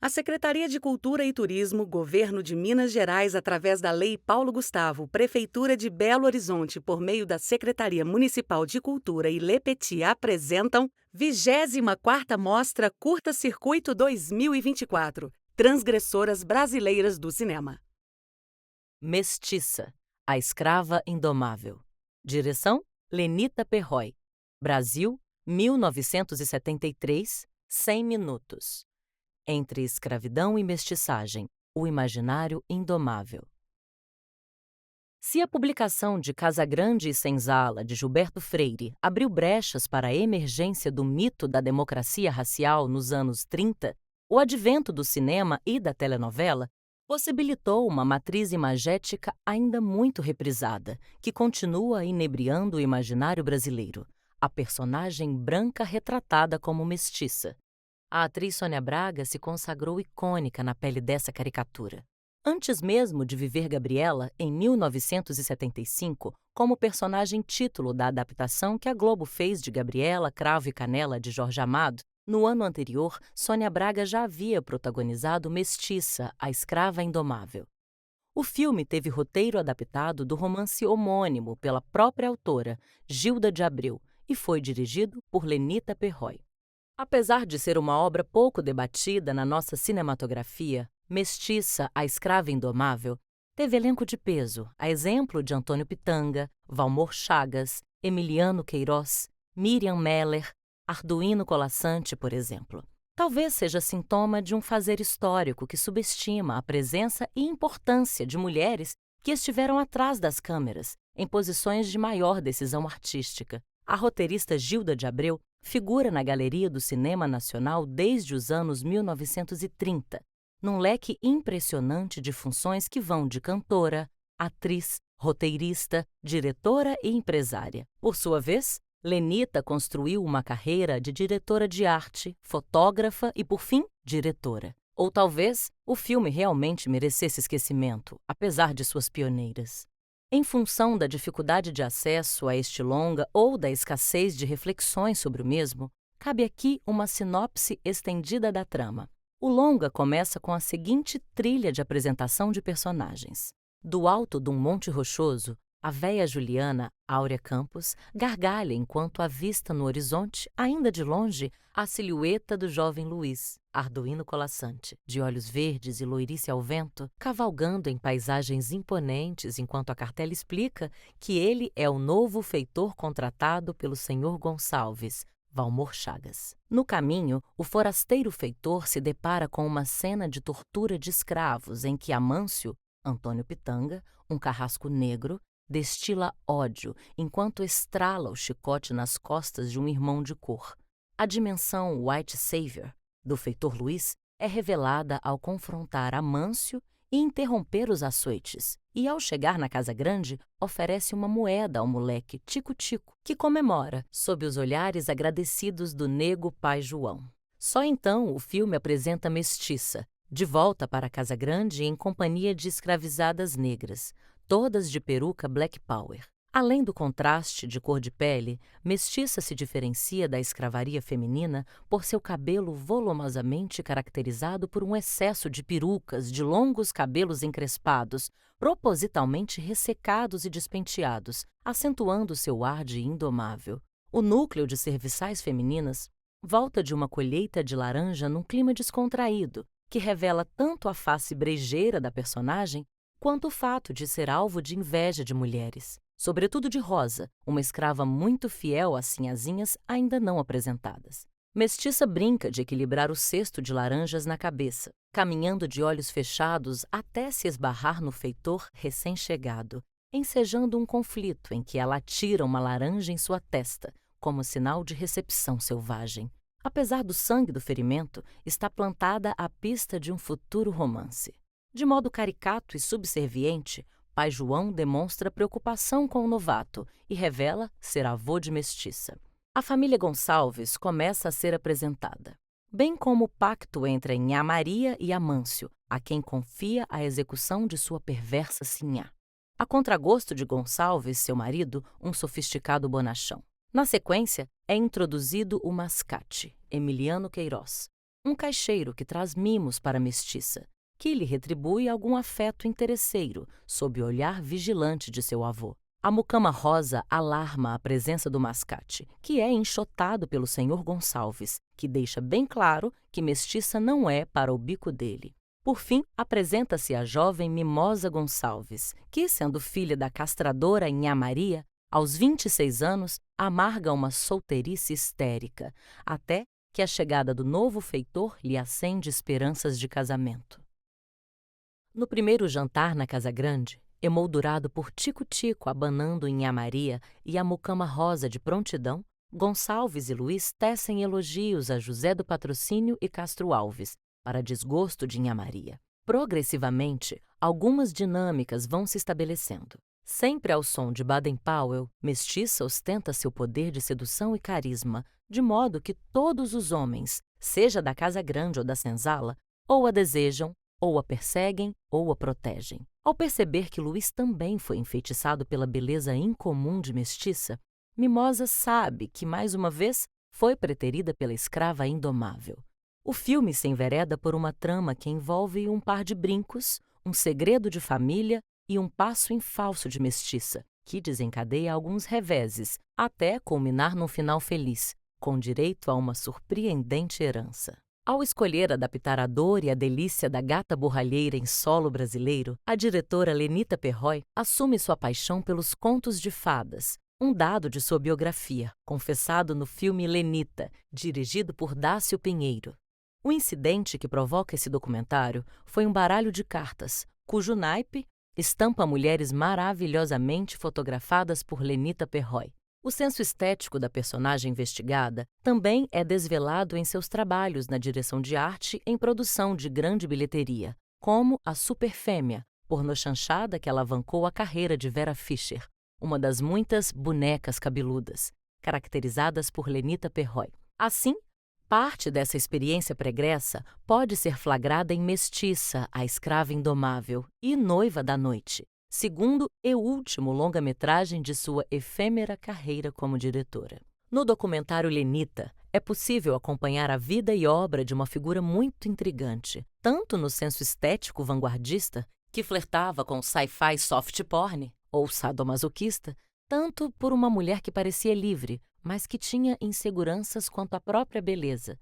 A Secretaria de Cultura e Turismo, Governo de Minas Gerais, através da Lei Paulo Gustavo, Prefeitura de Belo Horizonte, por meio da Secretaria Municipal de Cultura e Lepeti, apresentam 24ª Mostra Curta Circuito 2024, Transgressoras Brasileiras do Cinema. Mestiça, a escrava indomável. Direção: Lenita Perroy. Brasil, 1973, 100 minutos. Entre escravidão e mestiçagem, o imaginário indomável. Se a publicação de Casagrande e Senzala, de Gilberto Freire, abriu brechas para a emergência do mito da democracia racial nos anos 30, o advento do cinema e da telenovela possibilitou uma matriz imagética ainda muito reprisada, que continua inebriando o imaginário brasileiro: a personagem branca retratada como mestiça. A atriz Sônia Braga se consagrou icônica na pele dessa caricatura. Antes mesmo de viver Gabriela, em 1975, como personagem título da adaptação que a Globo fez de Gabriela, Cravo e Canela, de Jorge Amado, no ano anterior, Sônia Braga já havia protagonizado Mestiça, a escrava indomável. O filme teve roteiro adaptado do romance homônimo pela própria autora, Gilda de Abreu, e foi dirigido por Lenita Perroy. Apesar de ser uma obra pouco debatida na nossa cinematografia, Mestiça, a escrava indomável teve elenco de peso, a exemplo de Antônio Pitanga, Valmor Chagas, Emiliano Queiroz, Miriam Meller, Arduino Colaçante, por exemplo. Talvez seja sintoma de um fazer histórico que subestima a presença e importância de mulheres que estiveram atrás das câmeras, em posições de maior decisão artística. A roteirista Gilda de Abreu figura na galeria do cinema nacional desde os anos 1930, num leque impressionante de funções que vão de cantora, atriz, roteirista, diretora e empresária. Por sua vez, Lenita construiu uma carreira de diretora de arte, fotógrafa e, por fim, diretora. Ou talvez o filme realmente merecesse esquecimento, apesar de suas pioneiras. Em função da dificuldade de acesso a este longa ou da escassez de reflexões sobre o mesmo, cabe aqui uma sinopse estendida da trama. O longa começa com a seguinte trilha de apresentação de personagens. Do alto de um monte rochoso, a véia Juliana, Áurea Campos, gargalha enquanto avista no horizonte, ainda de longe, a silhueta do jovem Luiz, Arduino Colaçante, de olhos verdes e loirice ao vento, cavalgando em paisagens imponentes enquanto a cartela explica que ele é o novo feitor contratado pelo senhor Gonçalves, Valmor Chagas. No caminho, o forasteiro feitor se depara com uma cena de tortura de escravos em que Amâncio, Antônio Pitanga, um carrasco negro, destila ódio enquanto estrala o chicote nas costas de um irmão de cor. A dimensão White Savior do feitor Luiz é revelada ao confrontar Amâncio e interromper os açoites, e ao chegar na casa grande, oferece uma moeda ao moleque Tico-Tico, que comemora, sob os olhares agradecidos do nego pai João. Só então o filme apresenta Mestiça, de volta para a casa grande em companhia de escravizadas negras, todas de peruca Black Power. Além do contraste de cor de pele, Mestiça se diferencia da escravaria feminina por seu cabelo volumosamente caracterizado por um excesso de perucas de longos cabelos encrespados, propositalmente ressecados e despenteados, acentuando seu ar de indomável. O núcleo de serviçais femininas volta de uma colheita de laranja num clima descontraído, que revela tanto a face brejeira da personagem quanto o fato de ser alvo de inveja de mulheres, sobretudo de Rosa, uma escrava muito fiel às sinhazinhas ainda não apresentadas. Mestiça brinca de equilibrar o cesto de laranjas na cabeça, caminhando de olhos fechados até se esbarrar no feitor recém-chegado, ensejando um conflito em que ela atira uma laranja em sua testa, como sinal de recepção selvagem. Apesar do sangue do ferimento, está plantada a pista de um futuro romance. De modo caricato e subserviente, pai João demonstra preocupação com o novato e revela ser avô de Mestiça. A família Gonçalves começa a ser apresentada, bem como o pacto entre Nhá Maria e Amâncio, a quem confia a execução de sua perversa sinhá. A contragosto de Gonçalves, seu marido, um sofisticado bonachão. Na sequência, é introduzido o mascate, Emiliano Queiroz, um caixeiro que traz mimos para a mestiça, que lhe retribui algum afeto interesseiro sob o olhar vigilante de seu avô. A mucama rosa alarma a presença do mascate, que é enxotado pelo senhor Gonçalves, que deixa bem claro que mestiça não é para o bico dele. Por fim, apresenta-se a jovem Mimosa Gonçalves, que, sendo filha da castradora Nhá Maria, aos 26 anos, amarga uma solteirice histérica, até que a chegada do novo feitor lhe acende esperanças de casamento. No primeiro jantar na Casa Grande, emoldurado por Tico-Tico abanando Nhá Maria e a mucama rosa de prontidão, Gonçalves e Luiz tecem elogios a José do Patrocínio e Castro Alves, para desgosto de Nhá Maria. Progressivamente, algumas dinâmicas vão se estabelecendo. Sempre ao som de Baden-Powell, mestiça ostenta seu poder de sedução e carisma, de modo que todos os homens, seja da Casa Grande ou da Senzala, ou a desejam, ou a perseguem, ou a protegem. Ao perceber que Luiz também foi enfeitiçado pela beleza incomum de mestiça, Mimosa sabe que, mais uma vez, foi preterida pela escrava indomável. O filme se envereda por uma trama que envolve um par de brincos, um segredo de família e um passo em falso de mestiça, que desencadeia alguns reveses, até culminar num final feliz, com direito a uma surpreendente herança. Ao escolher adaptar a dor e a delícia da gata borralheira em solo brasileiro, a diretora Lenita Perroy assume sua paixão pelos contos de fadas, um dado de sua biografia, confessado no filme Lenita, dirigido por Dácio Pinheiro. O incidente que provoca esse documentário foi um baralho de cartas, cujo naipe estampa mulheres maravilhosamente fotografadas por Lenita Perroy. O senso estético da personagem investigada também é desvelado em seus trabalhos na direção de arte em produção de grande bilheteria, como A Superfêmea, pornochanchada que alavancou a carreira de Vera Fischer, uma das muitas bonecas cabeludas, caracterizadas por Lenita Perroy. Assim, parte dessa experiência pregressa pode ser flagrada em Mestiça, a Escrava Indomável e Noiva da Noite, segundo e último longa-metragem de sua efêmera carreira como diretora. No documentário Lenita, é possível acompanhar a vida e obra de uma figura muito intrigante, tanto no senso estético vanguardista, que flertava com sci-fi soft porn, ou sadomasoquista, tanto por uma mulher que parecia livre, mas que tinha inseguranças quanto à própria beleza,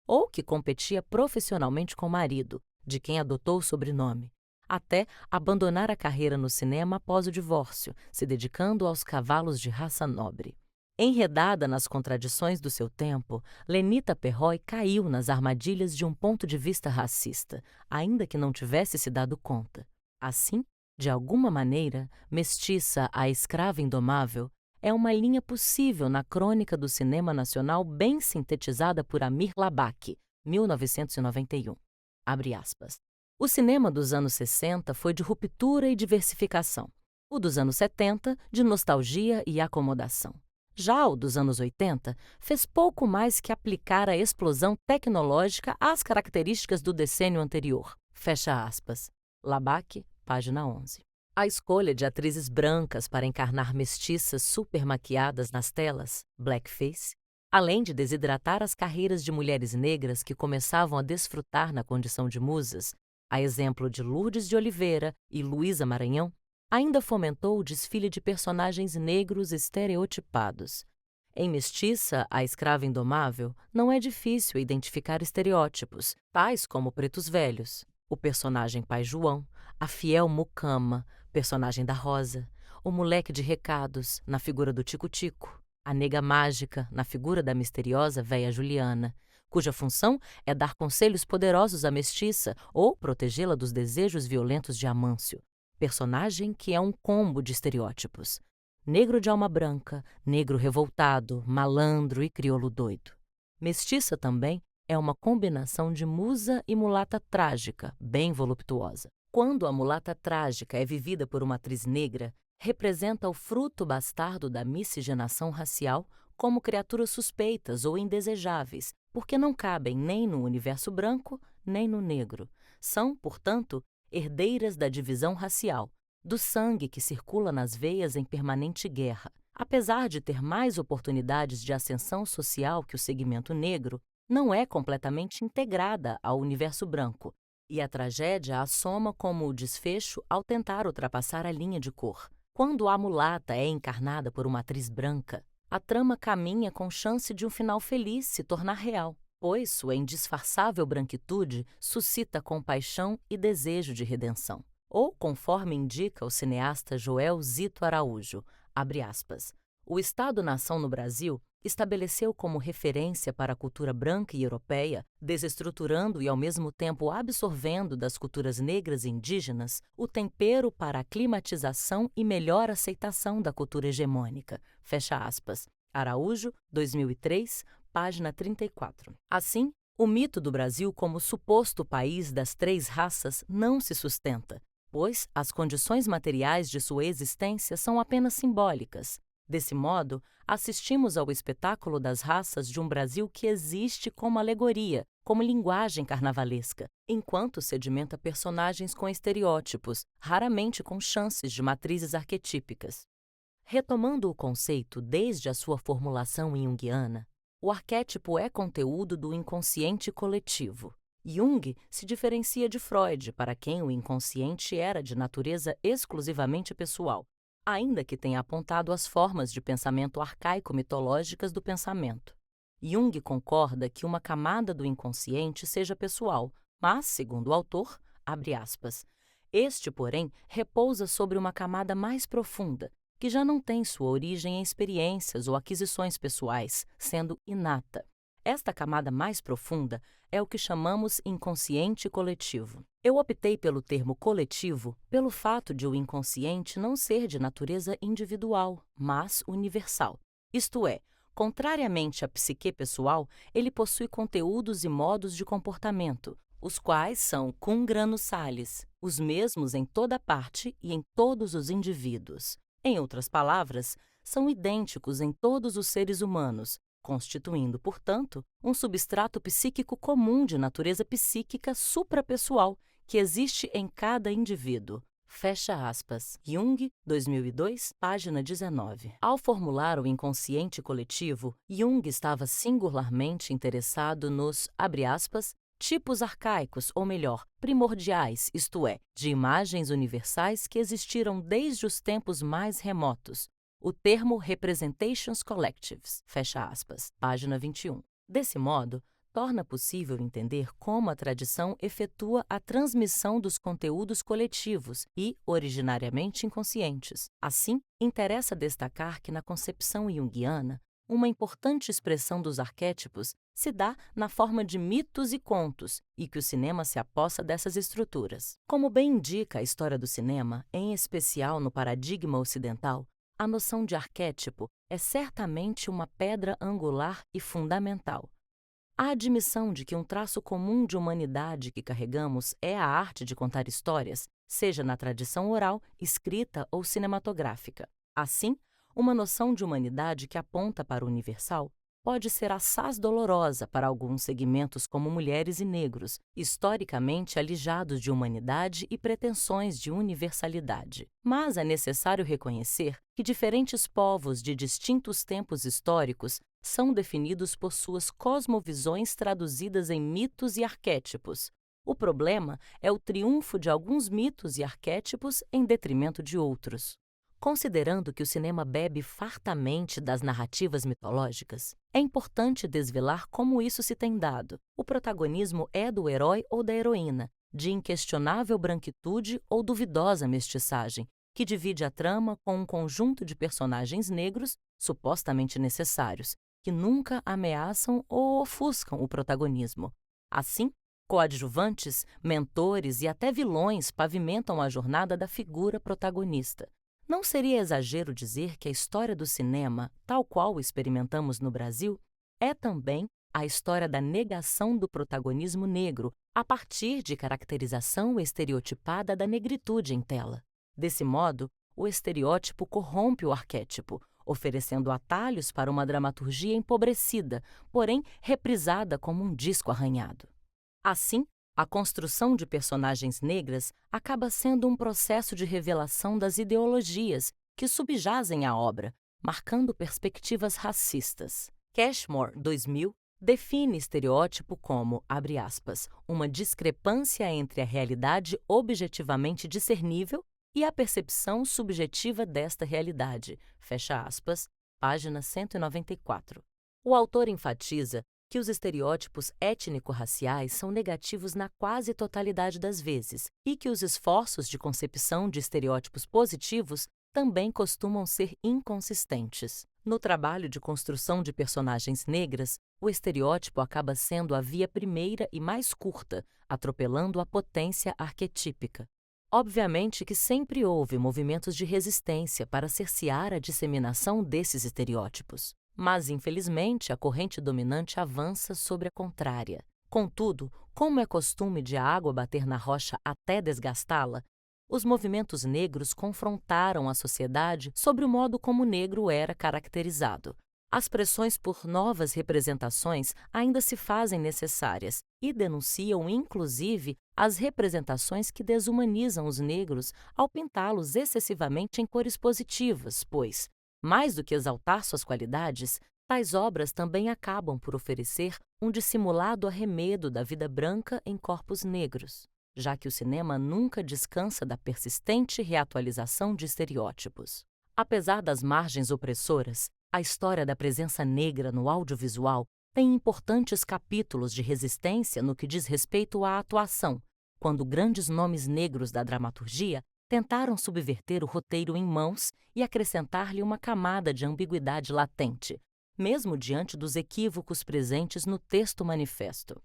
ou que competia profissionalmente com o marido, de quem adotou o sobrenome, até abandonar a carreira no cinema após o divórcio, se dedicando aos cavalos de raça nobre. Enredada nas contradições do seu tempo, Lenita Perroy caiu nas armadilhas de um ponto de vista racista, ainda que não tivesse se dado conta. Assim, de alguma maneira, Mestiça, a Escrava Indomável, é uma linha possível na crônica do cinema nacional bem sintetizada por Amir Labaki, 1991. Abre aspas. O cinema dos anos 60 foi de ruptura e diversificação. O dos anos 70, de nostalgia e acomodação. Já o dos anos 80 fez pouco mais que aplicar a explosão tecnológica às características do decênio anterior. Fecha aspas. Labaki, página 11. A escolha de atrizes brancas para encarnar mestiças supermaquiadas nas telas, blackface, além de desidratar as carreiras de mulheres negras que começavam a desfrutar na condição de musas, a exemplo de Lourdes de Oliveira e Luísa Maranhão, ainda fomentou o desfile de personagens negros estereotipados. Em Mestiça, a Escrava Indomável, não é difícil identificar estereótipos, tais como pretos velhos, o personagem Pai João, a fiel mucama, personagem da Rosa, o moleque de recados, na figura do Tico-Tico, a nega mágica, na figura da misteriosa véia Juliana, cuja função é dar conselhos poderosos à mestiça ou protegê-la dos desejos violentos de Amâncio, personagem que é um combo de estereótipos. Negro de alma branca, negro revoltado, malandro e crioulo doido. Mestiça também é uma combinação de musa e mulata trágica, bem voluptuosa. Quando a mulata trágica é vivida por uma atriz negra, representa o fruto bastardo da miscigenação racial como criaturas suspeitas ou indesejáveis, porque não cabem nem no universo branco, nem no negro. São, portanto, herdeiras da divisão racial, do sangue que circula nas veias em permanente guerra. Apesar de ter mais oportunidades de ascensão social que o segmento negro, não é completamente integrada ao universo branco, e a tragédia a soma como o desfecho ao tentar ultrapassar a linha de cor. Quando a mulata é encarnada por uma atriz branca, a trama caminha com chance de um final feliz se tornar real, pois sua indisfarçável branquitude suscita compaixão e desejo de redenção. Ou, conforme indica o cineasta Joel Zito Araújo, abre aspas, o Estado-nação no Brasil estabeleceu como referência para a cultura branca e europeia, desestruturando e ao mesmo tempo absorvendo das culturas negras e indígenas, o tempero para a climatização e melhor aceitação da cultura hegemônica. Fecha aspas. Araújo, 2003, página 34. Assim, o mito do Brasil como suposto país das três raças não se sustenta, pois as condições materiais de sua existência são apenas simbólicas. Desse modo, assistimos ao espetáculo das raças de um Brasil que existe como alegoria, como linguagem carnavalesca, enquanto sedimenta personagens com estereótipos, raramente com chances de matrizes arquetípicas. Retomando o conceito desde a sua formulação junguiana, o arquétipo é conteúdo do inconsciente coletivo. Jung se diferencia de Freud, para quem o inconsciente era de natureza exclusivamente pessoal, ainda que tenha apontado as formas de pensamento arcaico-mitológicas do pensamento. Jung concorda que uma camada do inconsciente seja pessoal, mas, segundo o autor, abre aspas, este, porém, repousa sobre uma camada mais profunda, que já não tem sua origem em experiências ou aquisições pessoais, sendo inata. Esta camada mais profunda é o que chamamos inconsciente coletivo. Eu optei pelo termo coletivo pelo fato de o inconsciente não ser de natureza individual, mas universal. Isto é, contrariamente à psique pessoal, ele possui conteúdos e modos de comportamento, os quais são cum grano salis, os mesmos em toda parte e em todos os indivíduos. Em outras palavras, são idênticos em todos os seres humanos, constituindo, portanto, um substrato psíquico comum de natureza psíquica suprapessoal que existe em cada indivíduo. Fecha aspas. Jung, 2002, página 19. Ao formular o inconsciente coletivo, Jung estava singularmente interessado nos, abre aspas, tipos arcaicos, ou melhor, primordiais, isto é, de imagens universais que existiram desde os tempos mais remotos. O termo Representations Collectives, fecha aspas, página 21. Desse modo, torna possível entender como a tradição efetua a transmissão dos conteúdos coletivos e, originariamente inconscientes. Assim, interessa destacar que na concepção junguiana, uma importante expressão dos arquétipos se dá na forma de mitos e contos, e que o cinema se apossa dessas estruturas. Como bem indica a história do cinema, em especial no paradigma ocidental, a noção de arquétipo é certamente uma pedra angular e fundamental. A admissão de que um traço comum de humanidade que carregamos é a arte de contar histórias, seja na tradição oral, escrita ou cinematográfica. Assim, uma noção de humanidade que aponta para o universal pode ser assaz dolorosa para alguns segmentos como mulheres e negros, historicamente alijados de humanidade e pretensões de universalidade. Mas é necessário reconhecer que diferentes povos de distintos tempos históricos são definidos por suas cosmovisões traduzidas em mitos e arquétipos. O problema é o triunfo de alguns mitos e arquétipos em detrimento de outros. Considerando que o cinema bebe fartamente das narrativas mitológicas, é importante desvelar como isso se tem dado. O protagonismo é do herói ou da heroína, de inquestionável branquitude ou duvidosa mestiçagem, que divide a trama com um conjunto de personagens negros supostamente necessários, que nunca ameaçam ou ofuscam o protagonismo. Assim, coadjuvantes, mentores e até vilões pavimentam a jornada da figura protagonista. Não seria exagero dizer que a história do cinema, tal qual o experimentamos no Brasil, é também a história da negação do protagonismo negro a partir de caracterização estereotipada da negritude em tela. Desse modo, o estereótipo corrompe o arquétipo, oferecendo atalhos para uma dramaturgia empobrecida, porém reprisada como um disco arranhado. Assim, a construção de personagens negras acaba sendo um processo de revelação das ideologias que subjazem a obra, marcando perspectivas racistas. Cashmore, 2000, define estereótipo como, abre aspas, uma discrepância entre a realidade objetivamente discernível e a percepção subjetiva desta realidade, fecha aspas, página 194. O autor enfatiza que os estereótipos étnico-raciais são negativos na quase totalidade das vezes e que os esforços de concepção de estereótipos positivos também costumam ser inconsistentes. No trabalho de construção de personagens negras, o estereótipo acaba sendo a via primeira e mais curta, atropelando a potência arquetípica. Obviamente que sempre houve movimentos de resistência para cercear a disseminação desses estereótipos, mas infelizmente a corrente dominante avança sobre a contrária. Contudo, como é costume de a água bater na rocha até desgastá-la, os movimentos negros confrontaram a sociedade sobre o modo como o negro era caracterizado. As pressões por novas representações ainda se fazem necessárias e denunciam, inclusive, as representações que desumanizam os negros ao pintá-los excessivamente em cores positivas, pois, mais do que exaltar suas qualidades, tais obras também acabam por oferecer um dissimulado arremedo da vida branca em corpos negros, já que o cinema nunca descansa da persistente reatualização de estereótipos. Apesar das margens opressoras, a história da presença negra no audiovisual tem importantes capítulos de resistência no que diz respeito à atuação, quando grandes nomes negros da dramaturgia tentaram subverter o roteiro em mãos e acrescentar-lhe uma camada de ambiguidade latente, mesmo diante dos equívocos presentes no texto manifesto.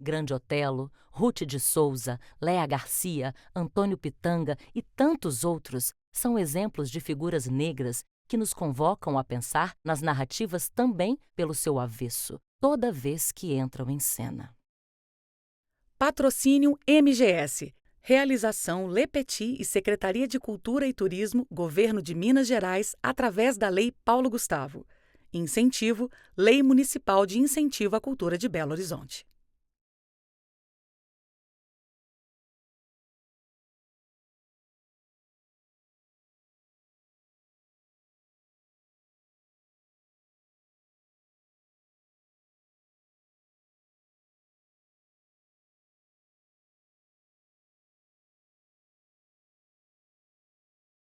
Grande Otelo, Ruth de Souza, Léa Garcia, Antônio Pitanga e tantos outros são exemplos de figuras negras que nos convocam a pensar nas narrativas também pelo seu avesso, toda vez que entram em cena. Patrocínio MGS. Realização Lepeti e Secretaria de Cultura e Turismo, Governo de Minas Gerais, através da Lei Paulo Gustavo. Incentivo, Lei Municipal de Incentivo à Cultura de Belo Horizonte.